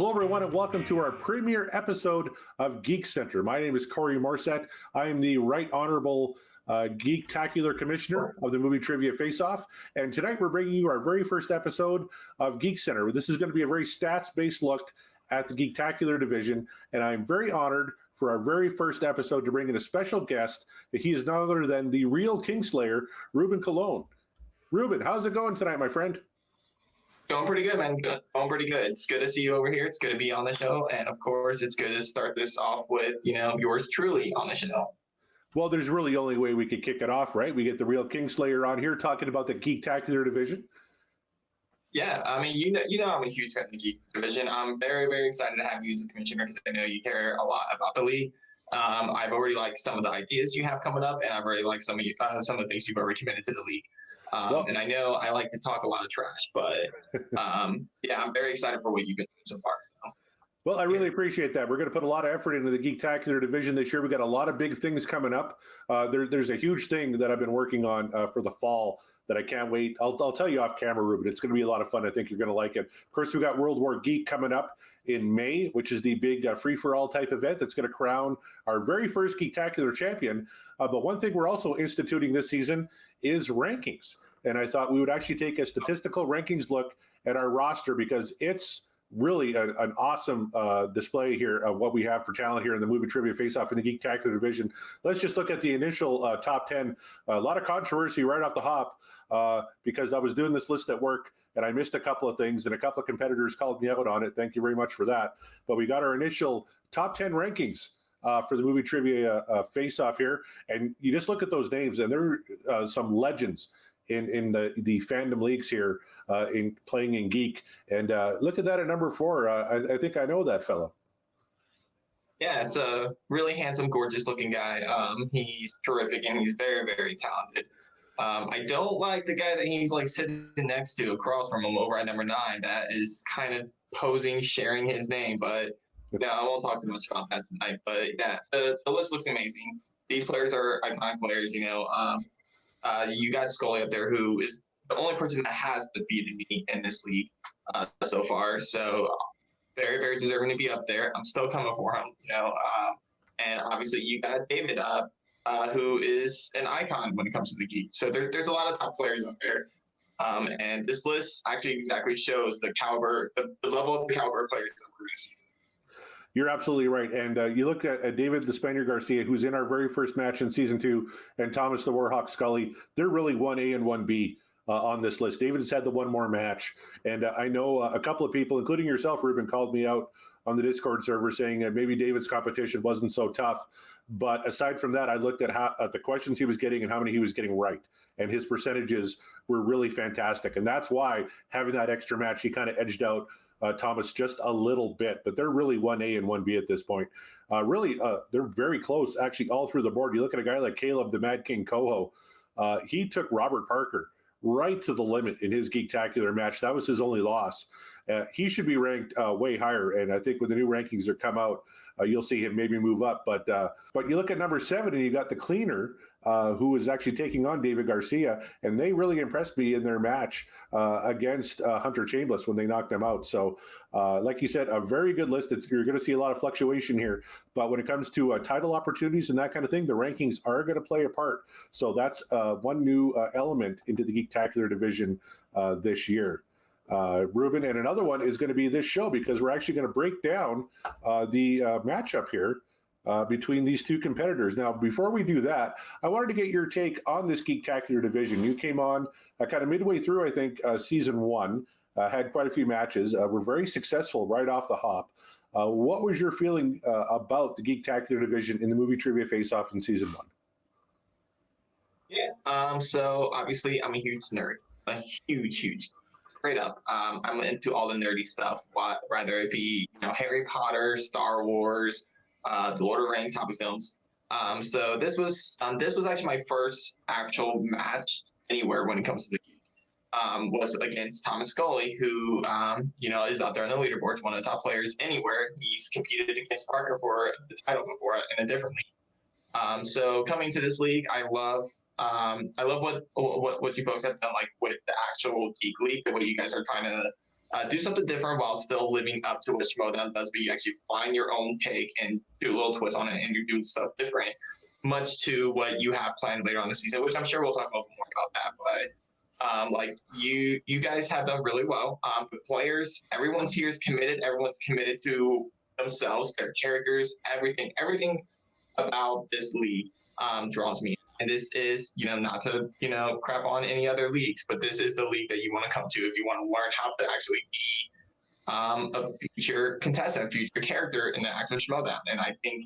Hello, everyone, and welcome to our premiere episode of Geekcenter. My name is Corey Morrissette. I am the Right Honorable Geektacular Commissioner of the Movie Trivia Face-Off, and tonight we're bringing you our very first episode of Geekcenter. This is going to be a very stats-based look at the Geektacular division, and I'm very honored for our very first episode to bring in a special guest. He is none other than the real Kingslayer, Ruben Cologne. Ruben, how's it going tonight, my friend? Going pretty good, man. Going pretty good. It's good to see you over here. It's good to be on the show. And of course, it's good to start this off with, yours truly on the show. Well, there's really only way we could kick it off, right? We get the real Kingslayer on here talking about the Geektacular division. Yeah, I mean, I'm a huge fan of the Geek division. I'm very, very excited to have you as a commissioner because I know you care a lot about the league. I've already liked some of the ideas you have coming up, and I've already liked some of the things you've already committed to the league. And I know I like to talk a lot of trash, but yeah, I'm very excited for what you've been doing so far. So. Well, I really appreciate that. We're going to put a lot of effort into the Geektacular division this year. We got a lot of big things coming up. There's a huge thing that I've been working on for the fall that I can't wait. I'll tell you off camera, Ruben. It's going to be a lot of fun. I think you're going to like it. Of course, we got World War Geek coming up in May, which is the big free-for-all type event that's going to crown our very first Geektacular champion. But one thing we're also instituting this season is rankings. And I thought we would actually take a statistical rankings look at our roster because it's really an awesome display here of what we have for talent here in the Movie Trivia Face-Off in the Geektacular division. Let's just look at the initial top 10. A lot of controversy right off the hop because I was doing this list at work and I missed a couple of things and a couple of competitors called me out on it. Thank you very much for that. But we got our initial top 10 rankings for the Movie Trivia Face-Off here. And you just look at those names and there are some legends in the fandom leagues here in playing in Geek. And look at that at number 4. I think I know that fellow. Yeah, it's a really handsome, gorgeous looking guy. He's terrific and he's very, very talented. I don't like the guy that he's like sitting next to across from him over at number 9. That is kind of posing, sharing his name, but I won't talk too much about that tonight. But yeah, the list looks amazing. These players are iconic players, you got Scully up there, who is the only person that has defeated me in this league so far. So very, very deserving to be up there. I'm still coming for him, and obviously you got David, who is an icon when it comes to the Geek. So there's a lot of top players up there. And this list actually exactly shows the caliber, the level of the caliber of players that we're going to see. You're absolutely right. And you look at David the Spaniard Garcia, who's in our very first match in season 2, and Thomas the Warhawk Scully. They're really 1A and 1B on this list. David has had the one more match. And I know a couple of people, including yourself, Ruben, called me out on the Discord server saying that maybe David's competition wasn't so tough. But aside from that, I looked at the questions he was getting and how many he was getting right. And his percentages were really fantastic. And that's why having that extra match, he kind of edged out Thomas just a little bit. But they're really 1A and 1B at this point. They're very close, actually, all through the board. You look at a guy like Caleb, the Mad King Coho. He took Robert Parker right to the limit in his Geektacular match. That was his only loss. He should be ranked way higher, and I think when the new rankings are come out, you'll see him maybe move up. But you look at number 7, and you got the Cleaner, who is actually taking on David Garcia, and they really impressed me in their match against Hunter Chambliss when they knocked him out. So, like you said, a very good list. You're going to see a lot of fluctuation here, but when it comes to title opportunities and that kind of thing, the rankings are going to play a part. So that's one new element into the Geektacular division this year. Ruben, and another one is going to be this show because we're actually going to break down the matchup here between these two competitors. Now, before we do that, I wanted to get your take on this Geektacular division. You came on kind of midway through, I think, season 1, had quite a few matches, were very successful right off the hop. What was your feeling about the Geektacular division in the Movie Trivia Face-Off in season 1? Yeah, so obviously I'm a huge nerd, a huge straight up. I'm into all the nerdy stuff, whether it be Harry Potter, Star Wars, the Lord of the Rings type of films. So this was actually my first actual match anywhere when it comes to the Geek. Was against Thomas Scully, who is out there on the leaderboards, one of the top players anywhere. He's competed against Parker for the title before in a different league. So coming to this league, I love what you folks have done, like with the actual Geek League, the way you guys are trying to do something different while still living up to what Schmoedown does, but you actually find your own take and do a little twist on it, and you're doing stuff different, much to what you have planned later on the season, which I'm sure we'll talk a little more about that. But like you guys have done really well. The players, everyone's here is committed. Everyone's committed to themselves, their characters, everything about this league draws me. And this is, not to, crap on any other leagues, but this is the league that you want to come to if you want to learn how to actually be a future contestant, a future character in the actual Schmoedown. And I think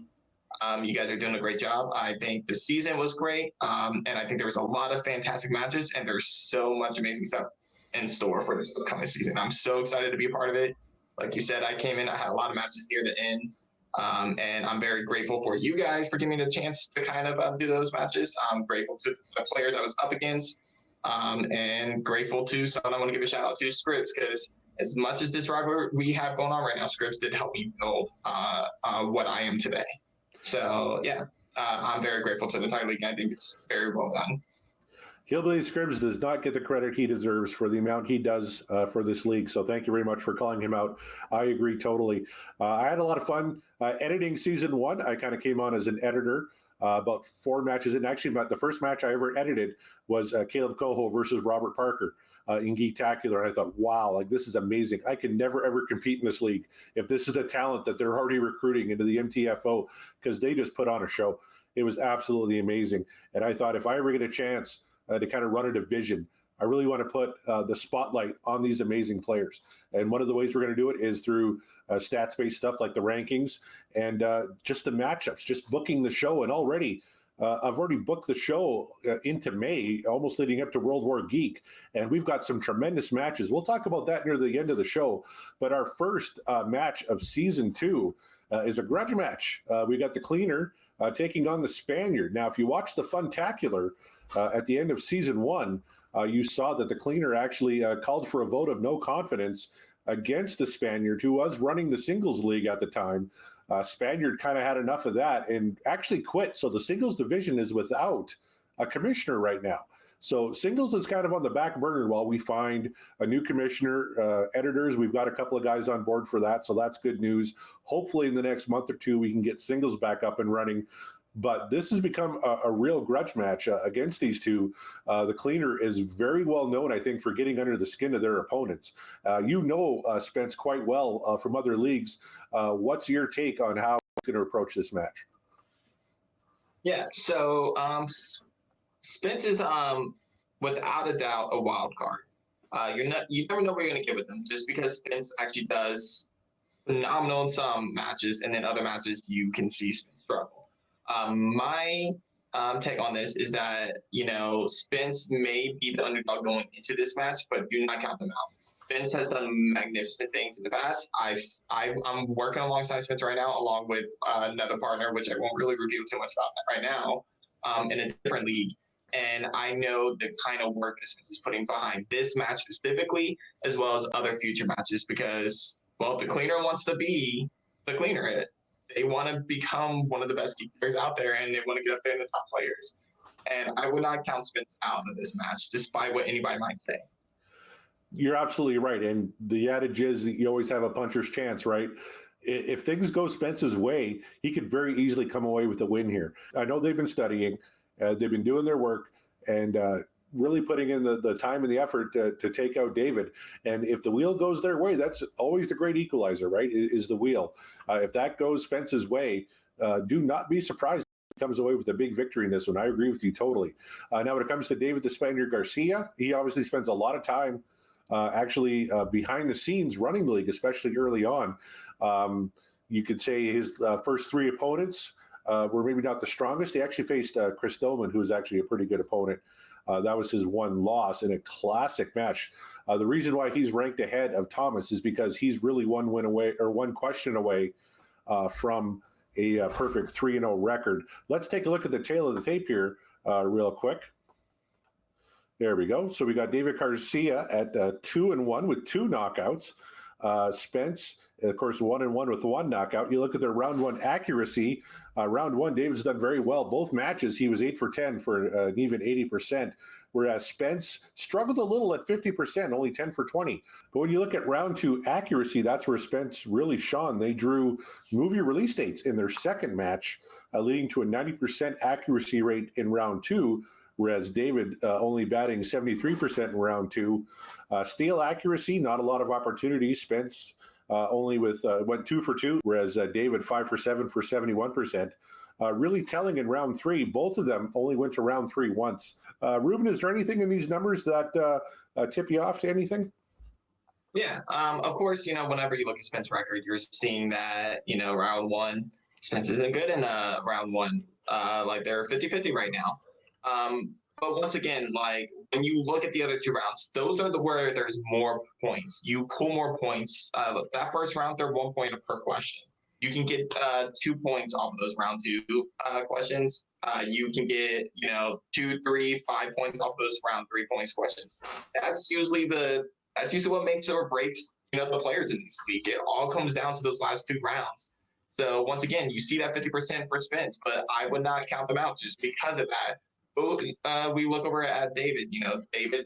you guys are doing a great job. I think the season was great. And I think there was a lot of fantastic matches, and there's so much amazing stuff in store for this upcoming season. I'm so excited to be a part of it. Like you said, I came in, I had a lot of matches near the end. And I'm very grateful for you guys for giving me the chance to kind of do those matches. I'm grateful to the players I was up against, and grateful to someone I want to give a shout out to, Scripps, because as much as this rivalry we have going on right now, Scripps did help me build what I am today. So yeah, I'm very grateful to the entire league. I think it's very well done. Hillbilly Scribs does not get the credit he deserves for the amount he does for this league. So thank you very much for calling him out. I agree totally. I had a lot of fun editing season 1. I kind of came on as an editor about 4 matches. And actually, the first match I ever edited was Caleb Coho versus Robert Parker in Geektacular. And I thought, wow, like this is amazing. I can never, ever compete in this league if this is the talent that they're already recruiting into the MTFO, because they just put on a show. It was absolutely amazing. And I thought if I ever get a chance to kind of run a division, I really want to put the spotlight on these amazing players. And one of the ways we're going to do it is through stats-based stuff like the rankings and just the matchups, just booking the show. And already, I've already booked the show into May, almost leading up to World War Geek. And we've got some tremendous matches. We'll talk about that near the end of the show. But our first match of season 2 is a grudge match. We got the Cleaner taking on the Spaniard. Now, if you watch the Funtacular at the end of season 1, you saw that the Cleaner actually called for a vote of no confidence against the Spaniard, who was running the singles league at the time. Spaniard kind of had enough of that and actually quit. So the singles division is without a commissioner right now. So singles is kind of on the back burner while we find a new commissioner. Editors, we've got a couple of guys on board for that, so that's good news. Hopefully in the next month or 2, we can get singles back up and running. But this has become a real grudge match against these two. The Cleaner is very well known, I think, for getting under the skin of their opponents. Spence quite well from other leagues. What's your take on how he's going to approach this match? Yeah, so Spence is without a doubt a wild card. You never know what you're going to get with him, just because Spence actually does phenomenal in some matches, and then other matches you can see Spence struggle. My take on this is that, Spence may be the underdog going into this match, but do not count them out. Spence has done magnificent things in the past. I'm working alongside Spence right now, along with another partner, which I won't really reveal too much about that right now, in a different league. And I know the kind of work that Spence is putting behind this match specifically, as well as other future matches, because, well, the Cleaner wants to be the Cleaner. They want to become one of the best players out there, and they want to get up there in the top players. And I would not count Spence out of this match, despite what anybody might say. You're absolutely right. And the adage is that you always have a puncher's chance, right? If things go Spence's way, he could very easily come away with a win here. I know they've been studying, they've been doing their work, and really putting in the time and the effort to take out David. And if the wheel goes their way, that's always the great equalizer, right, is the wheel. If that goes Spence's way, do not be surprised if he comes away with a big victory in this one. I agree with you totally. Now, when it comes to David the Spaniard Garcia, he obviously spends a lot of time behind the scenes running the league, especially early on. You could say his first 3 opponents were maybe not the strongest. He actually faced Chris Doman, who was actually a pretty good opponent. That was his one loss in a classic match. The reason why he's ranked ahead of Thomas is because he's really one question away from a perfect 3-0 record. Let's take a look at the tail of the tape here real quick. There we go. So we got David Garcia at 2-1 with 2 knockouts. Spence, of course, 1-1 with one knockout. You look at their round one accuracy. Round one, David's done very well. Both matches, he was 8 for 10 for an even 80%, whereas Spence struggled a little at 50%, only 10 for 20. But when you look at round two accuracy, that's where Spence really shone. They drew movie release dates in their second match, leading to a 90% accuracy rate in round two, whereas David only batting 73% in round two. Steal accuracy, not a lot of opportunities. Spence only went 2 for 2, whereas David 5 for 7 for 71%. Really telling in round three, both of them only went to round three once. Ruben, is there anything in these numbers that tip you off to anything? Yeah, of course, whenever you look at Spence's record, you're seeing that, round one, Spence isn't good in round one. Like they're 50-50 right now. But once again, like when you look at the other two rounds, those are where there's more points. You pull more points. That first round, they're 1 point per question. You can get 2 points off of those round two questions. You can get, 2, 3, 5 points off of those round 3 points questions. That's usually what makes or breaks, the players in this league. It all comes down to those last 2 rounds. So once again, you see that 50% for Spence, but I would not count them out just because of that. But we look over at David. David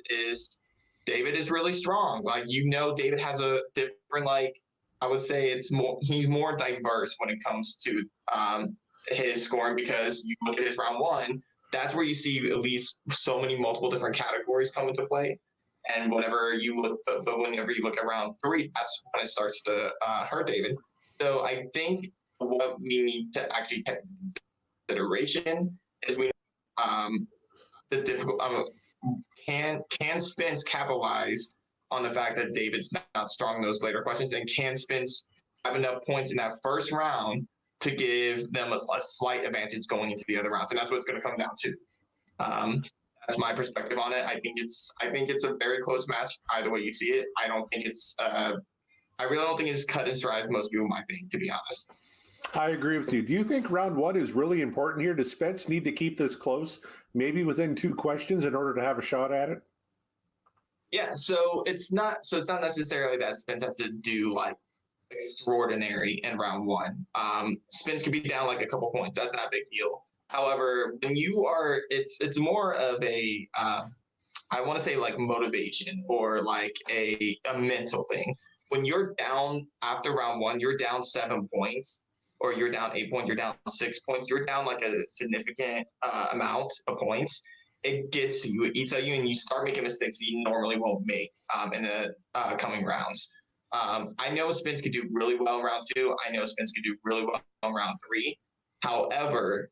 is really strong. Like David has a different, I would say he's more diverse when it comes to his scoring, because you look at his round one, that's where you see at least so many multiple different categories come into play. And whenever you look at round three, that's when it starts to hurt David. So I think what we need to actually take into consideration is the difficult. Can Spence capitalize on the fact that David's not strong in those later questions, and can Spence have enough points in that first round to give them a slight advantage going into the other rounds? And that's what it's going to come down to. That's my perspective on it. I think it's a very close match either way you see it. I really don't think it's cut and dry as most people might think, to be honest. I agree with you. Do you think round one is really important here? Does Spence need to keep this close, maybe within 2 questions, in order to have a shot at it? Yeah, so it's not necessarily that Spence has to do like extraordinary in round one. Spence could be down like a couple points. That's not a big deal. However, when you are, it's more of a, I want to say like motivation or like a mental thing. When you're down after round one, you're down 7 points, or you're down 8 points, you're down 6 points, you're down like a significant amount of points. It gets you, it eats at you, and you start making mistakes that you normally won't make in the coming rounds. I know Spence could do really well in round two. I know Spence could do really well in round three. However,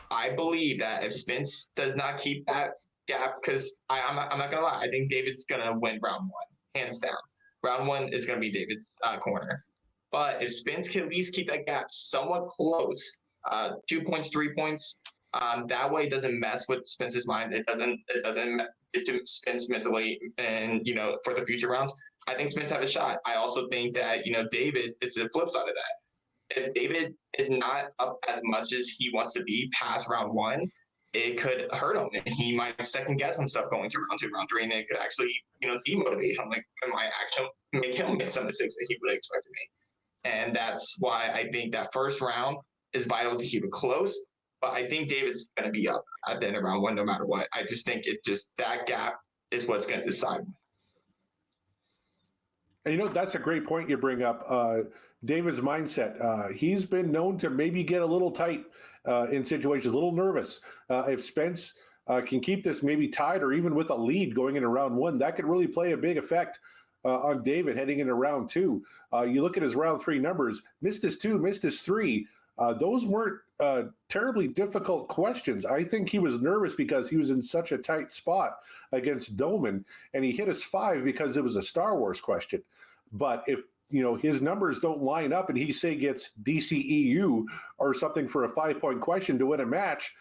I believe that if Spence does not keep that gap, because I'm not going to lie, I think David's going to win round one, hands down. Round one is going to be David's corner. But if Spence can at least keep that gap somewhat close, 2 points, 3 points, that way it doesn't mess with Spence's mind. It doesn't get to Spence mentally, and for the future rounds, I think Spence have a shot. I also think that David, it's the flip side of that. If David is not up as much as he wants to be past round one, it could hurt him, and he might second guess himself going to round two, round three, and it could actually demotivate him. Like, it might actually make him make some mistakes that he would expect to make. And that's why I think that first round is vital to keep it close. But I think David's going to be up at the end of round one no matter what. I just think that gap is what's going to decide. And that's a great point you bring up. David's mindset. He's been known to maybe get a little tight in situations, a little nervous. If Spence can keep this maybe tied or even with a lead going into round one, that could really play a big effect on David heading into round two. You look at his round three numbers, missed his 2, missed his 3. Those weren't terribly difficult questions. I think he was nervous because he was in such a tight spot against Doman, and he hit his 5 because it was a Star Wars question. But if his numbers don't line up and he say gets DCEU or something for a 5-point question to win a match,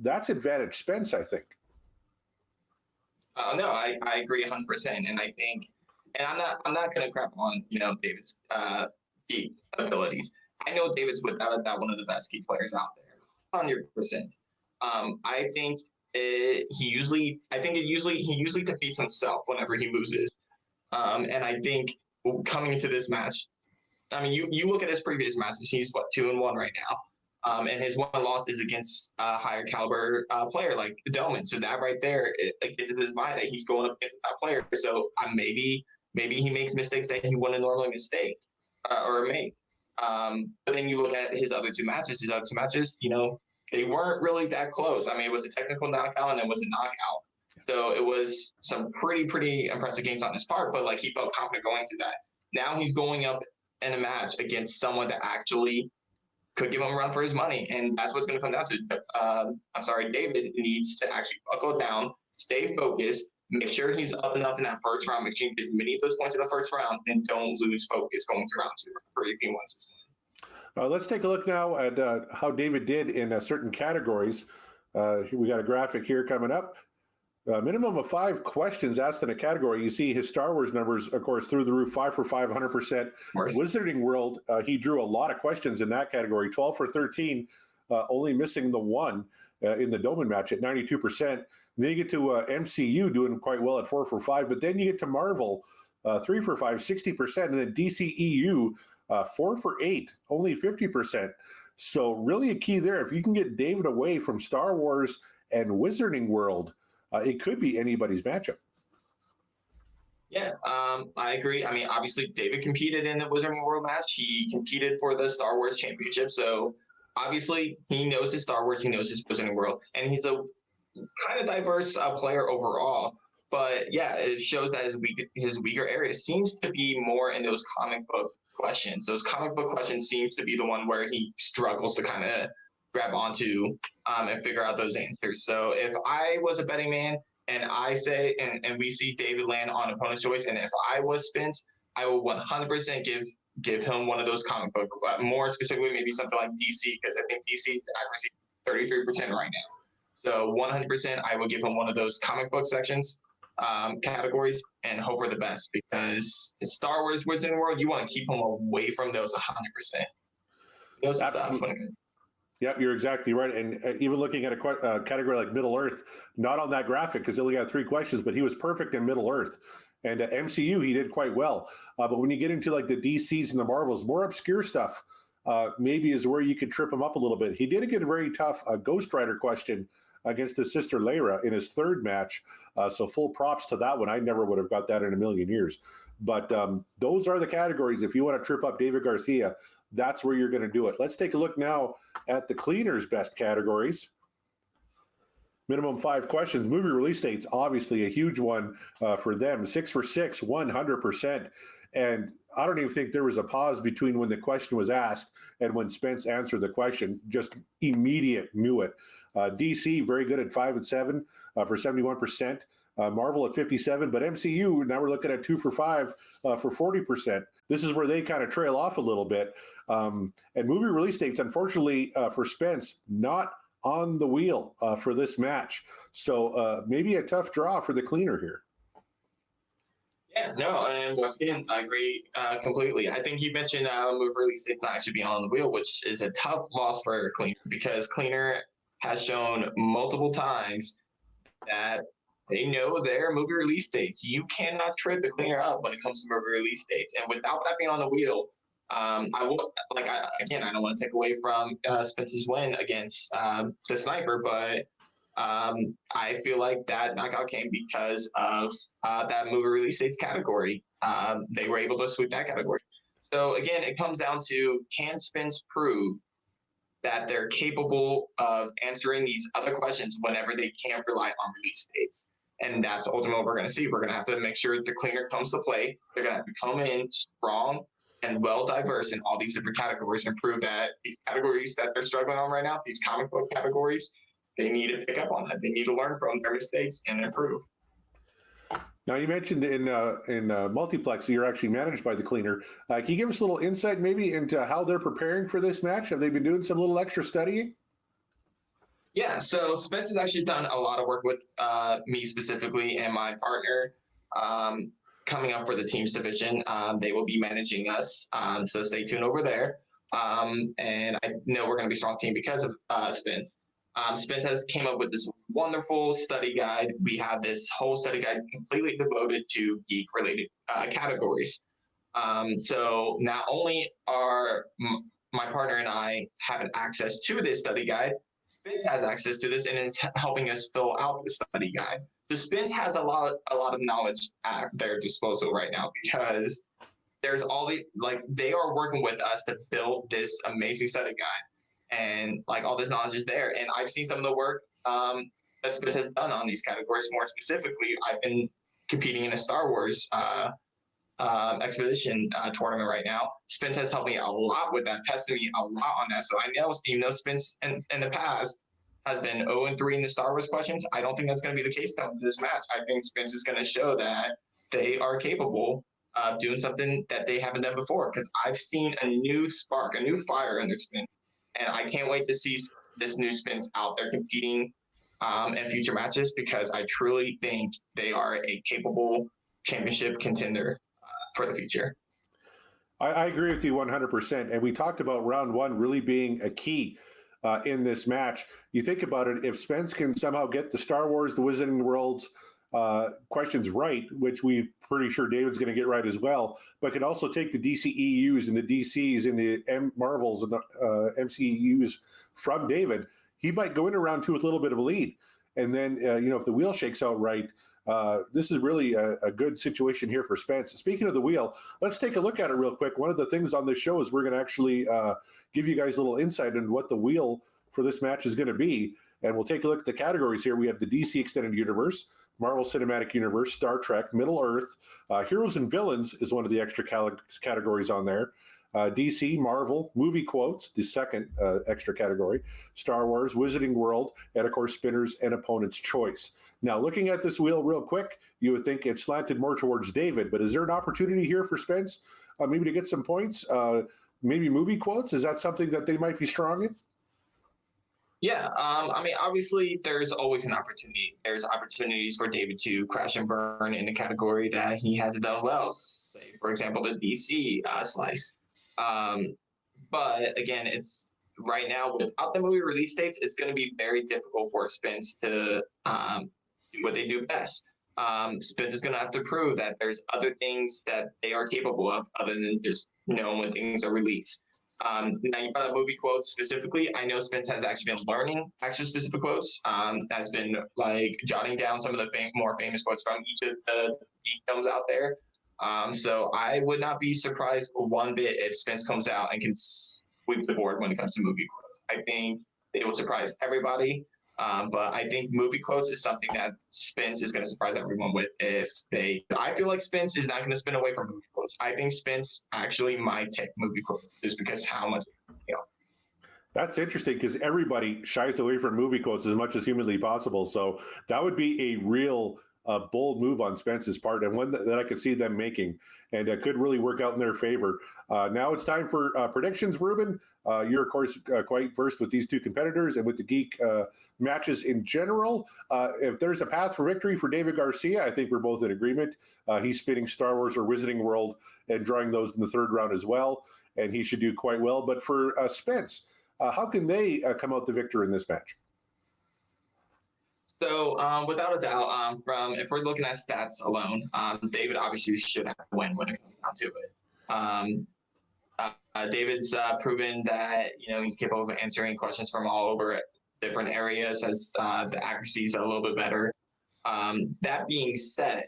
that's advantage Spence, I think. No, I agree 100%, and I think, and I'm not going to crap on David's key abilities. I know David's without a doubt one of the best key players out there, 100%. I think he usually defeats himself whenever he loses. And I think coming into this match. I mean, you look at his previous matches. He's 2-1 right now, and his one loss is against a higher caliber player like Doman. So that right there, it gets in his mind that he's going up against a top player. So maybe he makes mistakes that he wouldn't normally make or make. But then you look at his other two matches. They weren't really that close. I mean, it was a technical knockout and it was a knockout. So it was some pretty impressive games on his part. But like he felt confident going to that. Now he's going up in a match against someone that actually could give him a run for his money. And that's what's going to come down to. David needs to actually buckle down, stay focused, make sure he's up enough in that first round, make sure he gets many of those points in the first round, and don't lose focus going to round 2 or if he wants this one. Let's take a look now at how David did in certain categories. We got a graphic here coming up. Minimum of 5 questions asked in a category. You see his Star Wars numbers, of course, through the roof, 5 for 5, 100%. Wizarding World, he drew a lot of questions in that category, 12 for 13, only missing the 1 in the Doman match at 92%. Then you get to MCU doing quite well at 4 for 5, but then you get to Marvel, 3 for 5, 60%, and then DCEU, 4 for 8, only 50%. So really a key there. If you can get David away from Star Wars and Wizarding World, it could be anybody's matchup. Yeah, I agree. I mean, obviously, David competed in the Wizarding World match. He competed for the Star Wars Championship. So obviously, he knows his Star Wars, he knows his Wizarding World, and he's a kind of diverse player overall. But yeah, it shows that his weaker area seems to be more in those comic book questions. Those comic book questions seems to be the one where he struggles to kind of grab onto and figure out those answers. So if I was a betting man and I say, and we see David land on opponent's choice, and if I was Spence, I will 100% give him one of those comic book, more specifically maybe something like DC, because I think DC's accuracy is 33% right now. So 100% I will give him one of those comic book sections, categories, and hope for the best, because in Star Wars Wizarding World, you want to keep him away from those 100%. Those stuff. Yep, you're exactly right. And even looking at a category like Middle Earth, not on that graphic because he only got 3 questions, but he was perfect in Middle Earth. And MCU, he did quite well. But when you get into like the DCs and the Marvels, more obscure stuff, maybe is where you could trip him up a little bit. He did get a very tough Ghost Rider question against his sister Lyra in his 3rd match. So full props to that one. I never would have got that in a million years. But those are the categories. If you want to trip up David Garcia, that's where you're going to do it. Let's take a look now at the Cleaners' best categories. Minimum 5 questions. Movie release dates, obviously a huge one for them. 6 for 6, 100%. And I don't even think there was a pause between when the question was asked and when Spence answered the question. Just immediate, knew it. DC, very good at 5 and 7 for 71%. Marvel at 57, but MCU, now we're looking at 2 for 5 for 40%. This is where they kind of trail off a little bit. And movie release dates, unfortunately, for Spence, not on the wheel for this match. So maybe a tough draw for the Cleaner here. Yeah, no, and once again, I agree completely. I think you mentioned movie release dates not actually being on the wheel, which is a tough loss for Cleaner, because Cleaner has shown multiple times that they know their movie release dates. You cannot trip the Cleaner up when it comes to movie release dates. And without that being on the wheel, I don't want to take away from Spence's win against the Sniper, but I feel like that knockout came because of that movie release dates category. They were able to sweep that category. So again, it comes down to, can Spence prove that they're capable of answering these other questions whenever they can't rely on release dates? And that's ultimately what we're going to see. We're going to have to make sure the Cleaner comes to play. They're going to have to come in strong and well diverse in all these different categories and prove that these categories that they're struggling on right now, these comic book categories, they need to pick up on that. They need to learn from their mistakes and improve. Now, you mentioned in Multiplex, you're actually managed by the Cleaner. Can you give us a little insight maybe into how they're preparing for this match? Have they been doing some little extra studying? Yeah, so Spence has actually done a lot of work with me specifically and my partner coming up for the teams division. They will be managing us, so stay tuned over there. And I know we're going to be a strong team because of Spence. Spence has came up with this wonderful study guide. We have this whole study guide completely devoted to geek-related categories. So not only are my partner and I having access to this study guide, Spence has access to this and is helping us fill out the study guide. So Spence has a lot of knowledge at their disposal right now because there's all the they are working with us to build this amazing study guide, and like all this knowledge is there. And I've seen some of the work that Spence has done on these categories. More specifically, I've been competing in a Star Wars expedition tournament right now. Spence has helped me a lot with that, tested me a lot on that. So I know, even though Spence in the past has been 0-3 in the Star Wars questions, I don't think that's going to be the case coming to this match. I think Spence is going to show that they are capable of doing something that they haven't done before, because I've seen a new spark, a new fire in their Spence, and I can't wait to see this new Spence out there competing in future matches, because I truly think they are a capable championship contender for the future. I agree with you 100%. And we talked about round one really being a key in this match. You think about it, if Spence can somehow get the Star Wars, the Wizarding Worlds questions right, which we're pretty sure David's going to get right as well, but can also take the DCEUs and the DCs and the Marvels and the MCEUs from David, he might go into round two with a little bit of a lead. And then, if the wheel shakes out right, this is really a good situation here for Spence. Speaking of the wheel, let's take a look at it real quick. One of the things on this show is we're going to actually give you guys a little insight into what the wheel for this match is going to be. And we'll take a look at the categories here. We have the DC Extended Universe, Marvel Cinematic Universe, Star Trek, Middle Earth, Heroes and Villains is one of the extra categories on there. DC, Marvel, movie quotes, the second extra category, Star Wars, Wizarding World, and of course, spinners and opponent's choice. Now, looking at this wheel real quick, you would think it's slanted more towards David, but is there an opportunity here for Spence maybe to get some points? Maybe movie quotes? Is that something that they might be strong in? Yeah, obviously, there's always an opportunity. There's opportunities for David to crash and burn in a category that he hasn't done well. Say, for example, the DC slice. But again, it's right now without the movie release dates, it's going to be very difficult for Spence to do what they do best. Spence is going to have to prove that there's other things that they are capable of other than just knowing when things are released. Now you brought up movie quotes specifically. I know Spence has actually been learning actual specific quotes. Has been like jotting down some of the more famous quotes from each of the geek films out there. So I would not be surprised one bit if Spence comes out and can sweep the board when it comes to movie quotes. I think it will surprise everybody. But I think movie quotes is something that Spence is going to surprise everyone with. I feel like Spence is not going to spin away from movie quotes. I think Spence actually might take movie quotes just because how much, That's interesting because everybody shies away from movie quotes as much as humanly possible. So that would be a real bold move on Spence's part, and one that I could see them making, and could really work out in their favor. Now it's time for predictions, Ruben. You're, of course, quite versed with these two competitors and with the geek matches in general. If there's a path for victory for David Garcia, I think we're both in agreement. He's spinning Star Wars or Wizarding World and drawing those in the third round as well, and he should do quite well. But for Spence, how can they come out the victor in this match? So without a doubt, if we're looking at stats alone, David obviously should have to win when it comes down to it. David's proven that he's capable of answering questions from all over different areas, as the accuracy is a little bit better. That being said,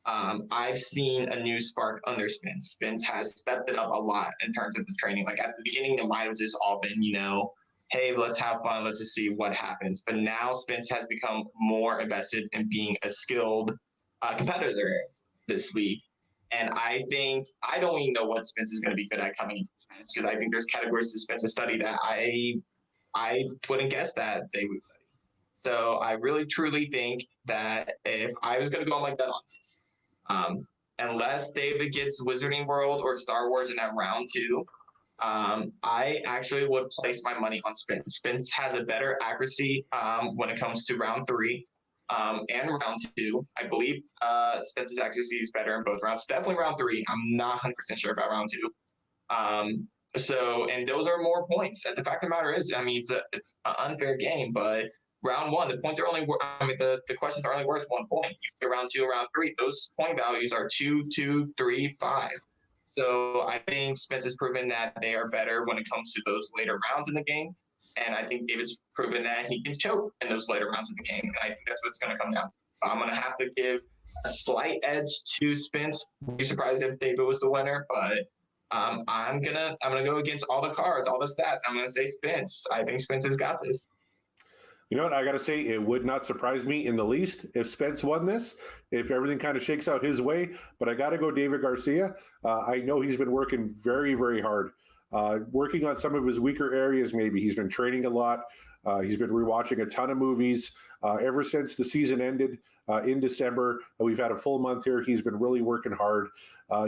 I've seen a new spark under Spence. Spence has stepped it up a lot in terms of the training. Like at the beginning, it might have just all been, hey, let's have fun. Let's just see what happens. But now Spence has become more invested in being a skilled competitor in this league. And I think I don't even know what Spence is going to be good at coming into this match, because I think there's categories to Spence to study that I wouldn't guess that they would study. So I really, truly think that if I was going to go on my bet on this, unless David gets Wizarding World or Star Wars in that round two, I actually would place my money on Spence. Spence has a better accuracy when it comes to round three and round two. I believe Spence's accuracy is better in both rounds. Definitely round three. I'm not 100% sure about round two. And those are more points. The fact of the matter is, it's an unfair game, but round one, the points are only the questions are only worth 1 point. Round two, round three, those point values are 2, 2, 3, 5. So I think Spence has proven that they are better when it comes to those later rounds in the game. And I think David's proven that he can choke in those later rounds of the game. And I think that's what it's going to come down to. I'm going to have to give a slight edge to Spence. I'd be surprised if David was the winner, but I'm gonna go against all the cards, all the stats. I'm gonna say Spence. I think Spence has got this. You know what? I got to say, it would not surprise me in the least if Spence won this, if everything kind of shakes out his way. But I got to go David Garcia. I know he's been working very, very hard, working on some of his weaker areas. Maybe he's been training a lot. He's been rewatching a ton of movies ever since the season ended in December. We've had a full month here. He's been really working hard.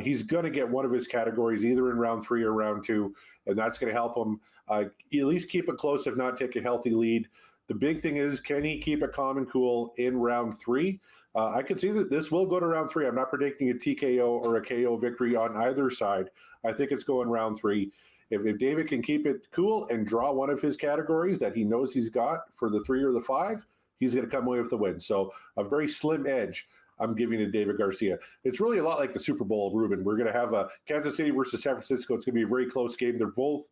He's going to get one of his categories either in round 3 or round 2, and that's going to help him at least keep it close, if not take a healthy lead. The big thing is, can he keep it calm and cool in round 3? I could see that this will go to round 3. I'm not predicting a TKO or a KO victory on either side. I think it's going round 3. If David can keep it cool and draw one of his categories that he knows he's got for the 3 or the 5, he's going to come away with the win. So a very slim edge I'm giving to David Garcia. It's really a lot like the Super Bowl, Ruben. We're going to have a Kansas City versus San Francisco. It's going to be a very close game. They're both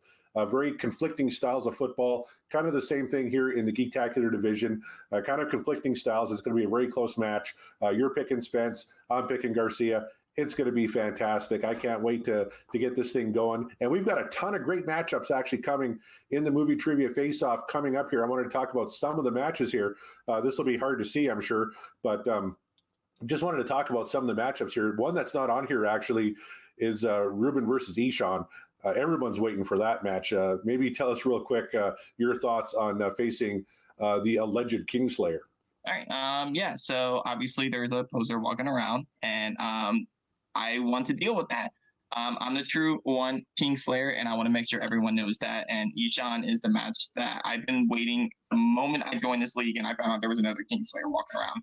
very conflicting styles of football. Kind of the same thing here in the Geektacular division. Kind of conflicting styles. It's going to be a very close match. You're picking Spence. I'm picking Garcia. It's going to be fantastic. I can't wait to get this thing going. And we've got a ton of great matchups actually coming in the Movie Trivia Face-Off coming up here. I wanted to talk about some of the matches here. This will be hard to see, I'm sure. But just wanted to talk about some of the matchups here. One that's not on here actually is Ruben versus Ishan. Everyone's waiting for that match. Maybe tell us real quick your thoughts on facing the alleged Kingslayer. All right. Yeah. So obviously there's a poser walking around, and I want to deal with that. I'm the true one Kingslayer, and I want to make sure everyone knows that. And Ishan is the match that I've been waiting. The moment I joined this league and I found out there was another Kingslayer walking around,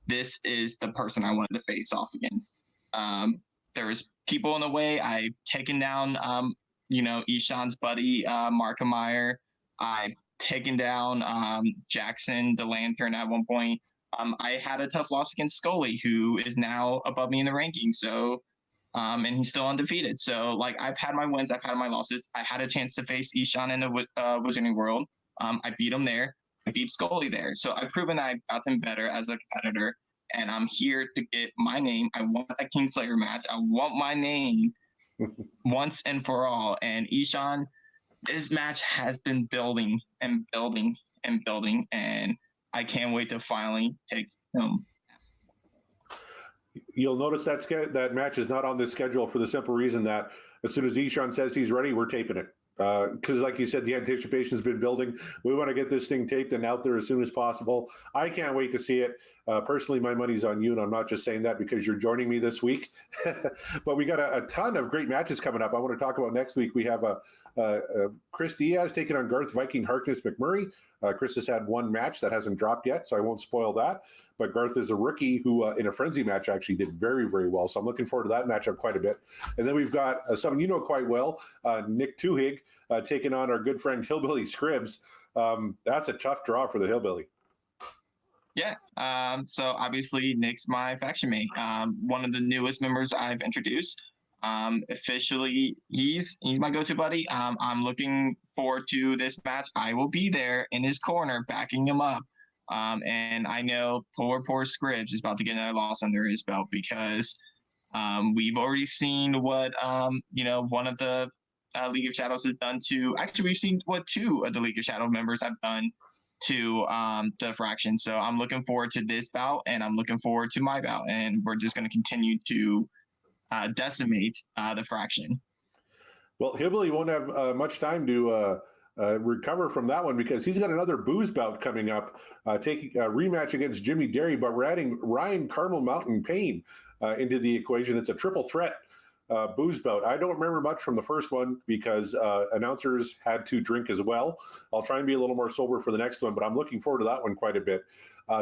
this is the person I wanted to face off against. There was people in the way. I've taken down, Ishan's buddy, Markimeyer. I've taken down Jackson, the Lantern at one point. I had a tough loss against Scully, who is now above me in the rankings. So, and he's still undefeated. So, like, I've had my wins, I've had my losses. I had a chance to face Ishan in the Wizarding World. I beat him there. I beat Scully there. So I've proven that I've gotten better as a competitor, and I'm here to get my name. I want a Kingslayer match. I want my name once and for all. And Ishan, this match has been building and building and building, and I can't wait to finally take him. You'll notice that match is not on this schedule for the simple reason that as soon as Ishan says he's ready, we're taping it. Because like you said, the anticipation's been building. We want to get this thing taped and out there as soon as possible. I can't wait to see it. Personally, my money's on you, and I'm not just saying that because you're joining me this week. But we got a ton of great matches coming up. I want to talk about next week. We have Chris Diaz taking on Garth Viking Harkness McMurray. Chris has had one match that hasn't dropped yet, so I won't spoil that. But Garth is a rookie who, in a frenzy match, actually did very, very well. So I'm looking forward to that matchup quite a bit. And then we've got someone you know quite well, Nick Tuhig, taking on our good friend Hillbilly Scribbs. That's a tough draw for the Hillbilly. Yeah. So obviously Nick's my faction mate. One of the newest members I've introduced. Officially, he's my go-to buddy. I'm looking forward to this match. I will be there in his corner, backing him up. And I know poor Scribbs is about to get another loss under his belt because we've already seen what one of the League of Shadows has done to. Actually, we've seen what two of the League of Shadow members have done to the fraction. So I'm looking forward to this bout, and I'm looking forward to my bout, and we're just going to continue to decimate the fraction. Well, Hillbilly won't have much time to recover from that one because he's got another booze bout coming up, taking a rematch against Jimmy Derry, but we're adding Ryan Carmel Mountain Payne into the equation. It's a triple threat booze bout. I don't remember much from the first one because announcers had to drink as well. I'll try and be a little more sober for the next one, but I'm looking forward to that one quite a bit.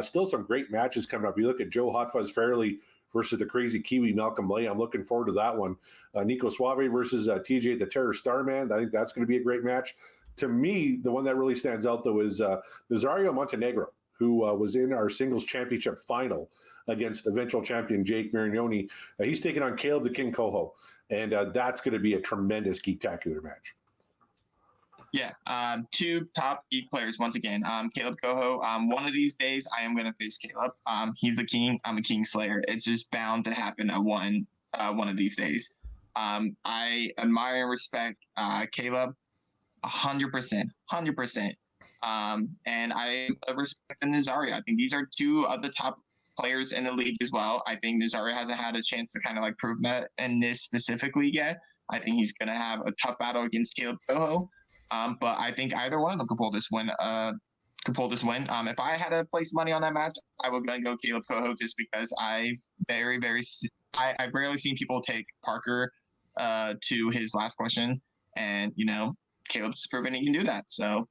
Still some great matches coming up. You look at Joe Hot Fuzz Fairley versus the crazy Kiwi Malcolm Lay. I'm looking forward to that one. Nico Suave versus TJ the Terror Starman. I think that's going to be a great match. To me, the one that really stands out, though, is Nazario Montenegro, who was in our singles championship final against eventual champion Jake Marignoni. He's taking on Caleb the King Coho. And that's going to be a tremendous geektacular match. Yeah, two top geek players once again. Caleb Coho. One of these days, I am going to face Caleb. He's the king. I'm a Kingslayer. It's just bound to happen at one of these days. I admire and respect Caleb 100%, 100%. And I respect Nazario. I think these are two of the top players in the league as well. I think Nazario hasn't had a chance to kind of like prove that in this specific league yet. I think he's going to have a tough battle against Caleb Coho. But I think either one of them could pull this win. If I had to place money on that match, I would go Caleb Coho just because I've rarely seen people take Parker to his last question, and Caleb's proven he can do that. So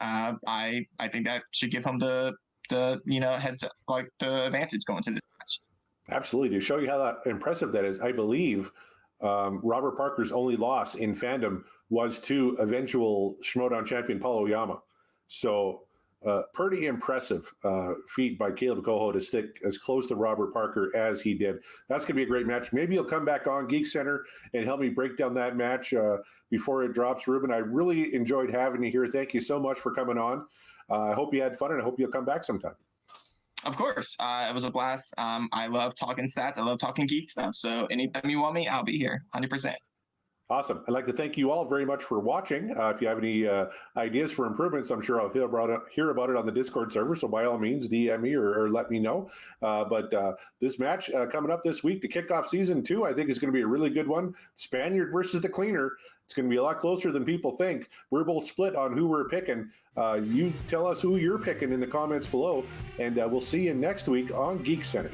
I think that should give him the heads up, like the advantage going to this match. Absolutely. To show you how impressive that is, I believe Robert Parker's only loss in fandom was to eventual Schmodown champion Paulo Oyama. So pretty impressive feat by Caleb Coho to stick as close to Robert Parker as he did. That's going to be a great match. Maybe you'll come back on Geekcenter and help me break down that match before it drops. Ruben, I really enjoyed having you here. Thank you so much for coming on. I hope you had fun, and I hope you'll come back sometime. Of course. It was a blast. I love talking stats. I love talking geek stuff. So anytime you want me, I'll be here 100%. Awesome. I'd like to thank you all very much for watching. If you have any ideas for improvements, I'm sure I'll hear about it on the Discord server. So by all means, DM me or let me know. But this match coming up this week to kick off season 2, I think is going to be a really good one. Spaniard versus the Cleaner. It's going to be a lot closer than people think. We're both split on who we're picking. You tell us who you're picking in the comments below, and we'll see you next week on Geek Center.